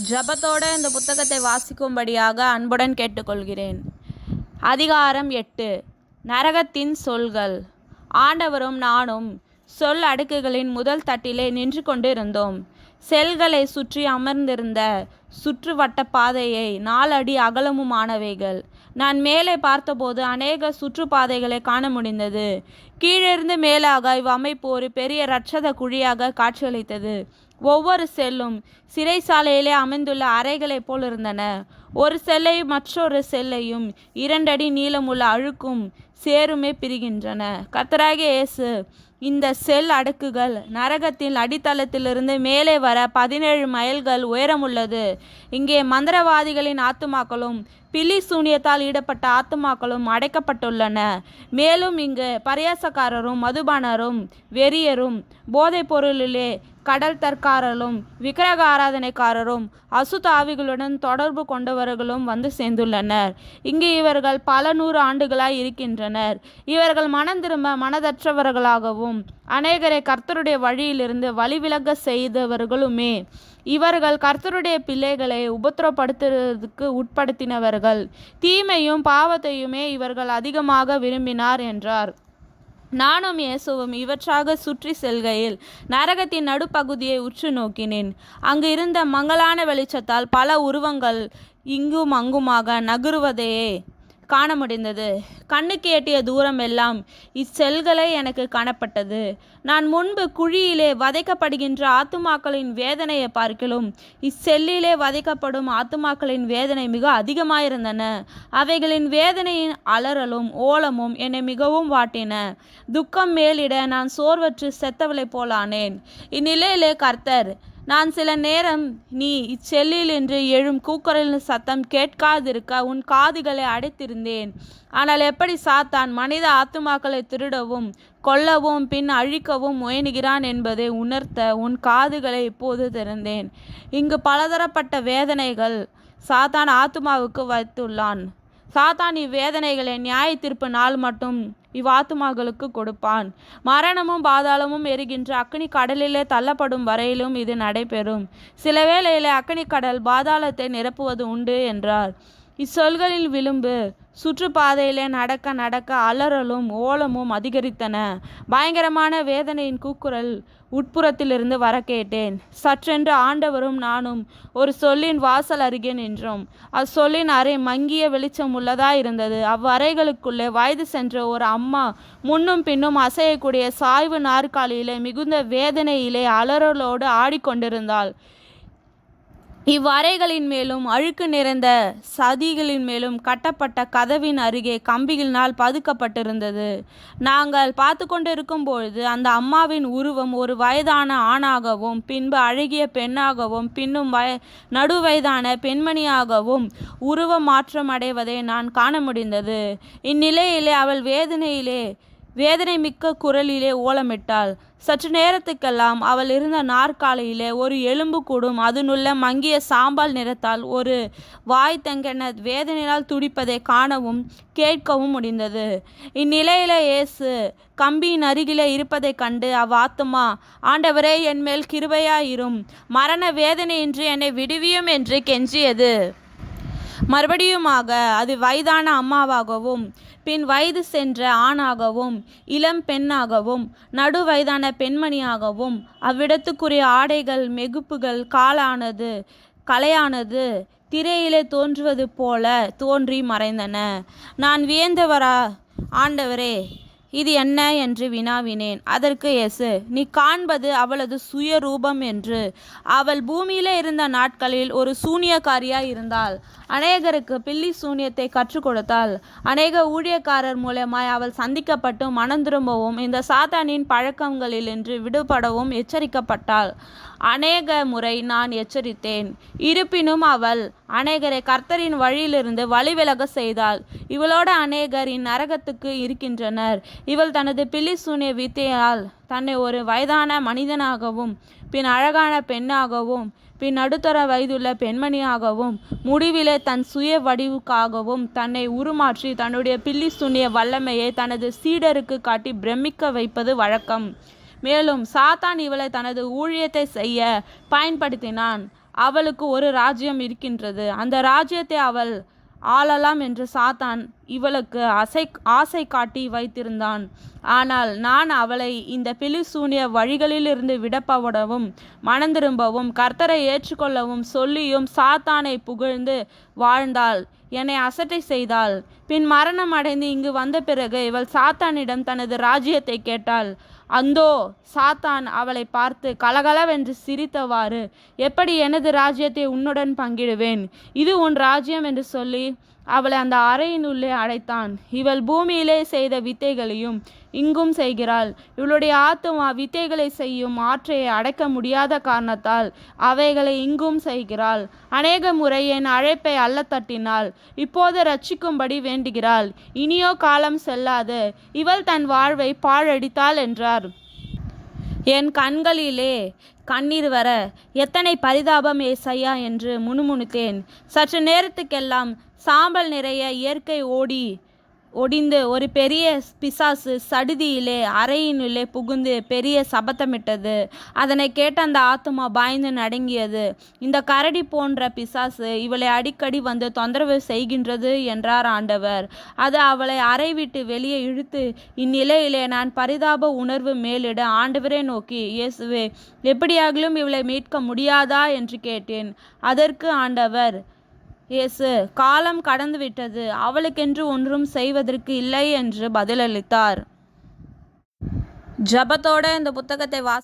ஜபத்தோட இந்த புத்தகத்தை வாசிக்கும்படியாக அன்புடன் கேட்டுக்கொள்கிறேன். அதிகாரம் 8. நரகத்தின் சொல்கள். ஆண்டவரும் நானும் சொல் அடுக்குகளின் முதல் தட்டிலே நின்று கொண்டிருந்தோம். செல்களை சுற்றி அமர்ந்திருந்த சுற்றுவட்ட பாதையை 4 அடி அகலமுமானவைகள். நான் மேலே பார்த்தபோது அநேக சுற்றுப்பாதைகளை காண முடிந்தது. கீழிருந்து மேலாக இவ்வமைப்பு ஒரு பெரிய இரட்சத குழியாக காட்சியளித்தது. ஒவ்வொரு செல்லும் சிறைச்சாலையிலே அமைந்துள்ள அறைகளைப் போல் இருந்தன. ஒரு செல்லையும் மற்றொரு செல்லையும் 2 அடி நீளமுள்ள அழுக்கும் சேருமே பிரிகின்றன. கர்த்தராகிய இயேசு, இந்த செல் அடுக்குகள் நரகத்தின் அடித்தளத்திலிருந்து மேலே வர 17 மைல்கள் உயரமுள்ளது. இங்கே மந்திரவாதிகளின் ஆத்துமாக்களும் பில்லி சூனியத்தால் ஈடுபட்ட ஆத்துமாக்களும் அடைக்கப்பட்டுள்ளன. மேலும் இங்கு பரியாசக்காரரும் மதுபானரும் வெறியரும் போதைப் பொருளிலே கடல் தற்காரரும் விக்கிரக ஆராதனைக்காரரும் அசுத்த ஆவிகளுடன் தொடர்பு கொண்டவர்களும் வந்து சேர்ந்துள்ளனர். இங்கு இவர்கள் பல 100 ஆண்டுகளாய் இருக்கின்றனர். இவர்கள் மனம் திரும்ப மனதற்றவர்களாகவும் அநேகரை கர்த்தருடைய வழியிலிருந்து வழிவிலக செய்தவர்களுமே. இவர்கள் கர்த்தருடைய பிள்ளைகளை உபத்திரப்படுத்துவதற்கு உட்படுத்தினவர்கள். தீமையும் பாவத்தையுமே இவர்கள் அதிகமாக விரும்பினார் என்றார். நானும் இயேசுவும் இவற்றாக சுற்றி செல்கையில் நரகத்தின் நடுப்பகுதியை உற்று நோக்கினேன். அங்கு இருந்த மங்கலான வெளிச்சத்தால் பல உருவங்கள் இங்கும் அங்குமாக நகருவதையே காண முடிந்தது. கண்ணுக்கு எட்டிய தூரம் எல்லாம் இச்செல்களே எனக்கு காணப்பட்டது. நான் முன்பு குழியிலே வதைக்கப்படுகின்ற ஆத்துமாக்களின் வேதனையை பார்க்கிலும் இச்செல்லிலே வதைக்கப்படும் ஆத்துமாக்களின் வேதனை மிக அதிகமாயிருந்தன. அவைகளின் வேதனையின் அலறலும் ஓலமும் என்னை மிகவும் வாட்டின. துக்கம் மேலிட நான் சோர்வற்று செத்தவளை போலானேன். இந்நிலையிலே கர்த்தர், நான் சில நேரம் நீ இச்செல்லில் என்று எழும் கூக்குரலின் சத்தம் கேட்காதிருக்க உன் காதுகளை அடைத்திருந்தேன். ஆனால் எப்படி சாத்தான் மனித ஆத்துமாக்களை திருடவும் கொல்லவும் பின் அழிக்கவும் முயலுகிறான் என்பதை உணர்த்த உன் காதுகளை இப்போது திறந்தேன். இங்கு பலதரப்பட்ட வேதனைகள் சாத்தான் ஆத்துமாவுக்கு வைத்துள்ளான். சாத்தான் இவ்வேதனைகளை நியாய தீர்ப்பு நாள் மட்டும் இவ்வாத்துமாக்களுக்கு கொடுப்பான். மரணமும் பாதாளமும் எரிகின்ற அக்கினி கடலிலே தள்ளப்படும் வரையிலும் இது நடைபெறும். சில வேளையிலே அக்கினி கடல் பாதாளத்தை நிரப்புவது உண்டு என்றார். இச்சொல்களின் விளிம்பு சுற்றுப்பாதையிலே நடக்க நடக்க அலறலும் ஓலமும் அதிகரித்தன. பயங்கரமான வேதனையின் கூக்குரல் உட்புறத்திலிருந்து வர கேட்டேன். சற்றென்று ஆண்டவரும் நானும் ஒரு சொல்லின் வாசல் அருகே நின்றோம். அச்சொல்லின் அறை மங்கிய வெளிச்சம் உள்ளதாயிருந்தது. அவ்வறைகளுக்குள்ளே வயது சென்ற ஒரு அம்மா முன்னும் பின்னும் அசையக்கூடிய சாய்வு நாற்காலியிலே மிகுந்த வேதனையிலே அலறலோடு ஆடிக்கொண்டிருந்தாள். இவ்வறைகளின் மேலும் அழுக்கு நிறைந்த சதிகளின் மேலும் கட்டப்பட்ட கதவின் அருகே கம்பிகளினால் பதுக்கப்பட்டிருந்தது. நாங்கள் பார்த்து கொண்டிருக்கும் பொழுது அந்த அம்மாவின் உருவம் ஒரு வயதான ஆணாகவும் பின்பு அழகிய பெண்ணாகவும் பின்னும் நடுவயதான பெண்மணியாகவும் உருவ மாற்றம் அடைவதை நான் காண முடிந்தது. இந்நிலையிலே அவள் வேதனை மிக்க குரலிலே ஓலமிட்டாள். சற்று நேரத்துக்கெல்லாம் அவள் இருந்த நாற்காலியிலே ஒரு எலும்பு கூடும் அதனுள்ள மங்கிய சாம்பல் நிறத்தால் ஒரு வாய் தங்கென வேதனையால் துடிப்பதை காணவும் கேட்கவும் முடிந்தது. இந்நிலையில இயேசு கம்பியின் அருகிலே இருப்பதைக் கண்டு அவ்வாத்துமா, ஆண்டவரே, என் மேல் கிருபையாயிரும், மரண வேதனையின்றி என்னை விடுவியும் என்று கெஞ்சியது. மறுபடியுமாக அது வயதான அம்மாவாகவும் பின் வயது சென்ற ஆணாகவும் இளம் பெண்ணாகவும் நடுவயதான பெண்மணியாகவும் அவ்விடத்துக்குரிய ஆடைகள் மெகுப்புகள் கலையானது திரையிலே தோன்றுவது போல தோன்றி மறைந்தன. நான் வியந்தவரா, ஆண்டவரே, இது என்ன என்று வினாவினேன். அதற்கு இயேசு, நீ காண்பது அவளது சுயரூபம் என்று. அவள் பூமியிலே இருந்த நாட்களில் ஒரு சூனியக்காரியாய் இருந்தாள். அநேகருக்கு பில்லி சூனியத்தை கற்றுக் கொடுத்தாள். அநேக ஊழியக்காரர் மூலமாய் அவள் சந்திக்கப்பட்டு மனம் திரும்பவும் இந்த சாத்தானின் பழக்கங்களிலின்று விடுபடவும் எச்சரிக்கப்பட்டாள். அநேக முறை நான் எச்சரித்தேன். இருப்பினும் அவள் அநேகரை கர்த்தரின் வழியிலிருந்து வழிவிலக செய்தாள். இவளோட அநேகர் இந்நரகத்துக்கு இருக்கின்றனர். இவள் தனது பில்லி சூனிய வித்தையால் தன்னை ஒரு வயதான மனிதனாகவும் பின் அழகான பெண்ணாகவும் பின் நடுத்தர வயதுள்ள பெண்மணியாகவும் முடிவிலே தன் சுய வடிவுக்காகவும் தன்னை உருமாற்றி தன்னுடைய பில்லி சூனிய வல்லமையை தனது சீடருக்கு காட்டி பிரமிக்க வைப்பது வழக்கம். மேலும் சாத்தான் இவளை தனது ஊழியத்தை செய்ய பயன்படுத்தினான். அவளுக்கு ஒரு ராஜ்யம் இருக்கின்றது, அந்த ராஜ்யத்தை அவள் ஆளலாம் என்று சாத்தான் இவளுக்கு ஆசை காட்டி வைத்திருந்தான். ஆனால் நான் அவளை இந்த பிலிசூனிய வழிகளிலிருந்து விடப்படவும் மனந்திரும்பவும் கர்த்தரை ஏற்றுக்கொள்ளவும் சொல்லியும் சாத்தானை புகழ்ந்து வாழ்ந்தாள், என்னை அசட்டை செய்தாள். பின் மரணம் அடைந்து இங்கு வந்த பிறகு இவள் சாத்தானிடம் தனது ராஜ்யத்தை கேட்டாள். அந்தோ சாத்தான் அவளை பார்த்து கலகலவென்று சிரித்தவாறு, எப்படி எனது ராஜ்யத்தை உன்னுடன் பங்கிடுவேன், இது உன் ராஜ்யம் என்று சொல்லி அவளை அந்த அறையினுள்ளே அடைத்தான். இவள் பூமியிலே செய்த வித்தைகளையும் இங்கும் செய்கிறாள். இவளுடைய ஆத்துமா வித்தைகளை செய்யும் ஆற்றை அடைக்க முடியாத காரணத்தால் அவைகளை இங்கும் செய்கிறாள். அநேக முறை என் அழைப்பை அல்ல தட்டினாள், இப்போது ரட்சிக்கும்படி வேண்டுகிறாள். இனியோ காலம் செல்லாது இவள் தன் வாழ்வை பாழடித்தாள் என்றார். என் கண்களிலே கண்ணீர் வர, எத்தனை பரிதாபம் ஏசையா என்று முணுமுணுத்தேன். சற்று நேரத்துக்கெல்லாம் சாம்பல் நிறைய இயற்கை ஒடிந்து ஒரு பெரிய பிசாசு சடுதியிலே அறையினுள்ளே புகுந்து பெரிய சபதமிட்டது. அதனை கேட்ட அந்த ஆத்துமா பாய்ந்து நடுங்கியது. இந்த கரடி போன்ற பிசாசு இவளை அடிக்கடி வந்து தொந்தரவு செய்கின்றது என்றார் ஆண்டவர். அது அவளை அறை விட்டு வெளியே இழுத்து, இந்நிலையிலே நான் பரிதாப உணர்வு மேலிட ஆண்டவரை நோக்கி, இயேசுவே, எப்படியாகிலும் இவளை மீட்க முடியாதா என்று கேட்டேன். அதற்கு ஆண்டவர், இயேசு, காலம் கடந்துவிட்டது, அவளுக்கென்று ஒன்றும் செய்வதற்கு இல்லை என்று பதிலளித்தார். ஜபத்தோட இந்த புத்தகத்தை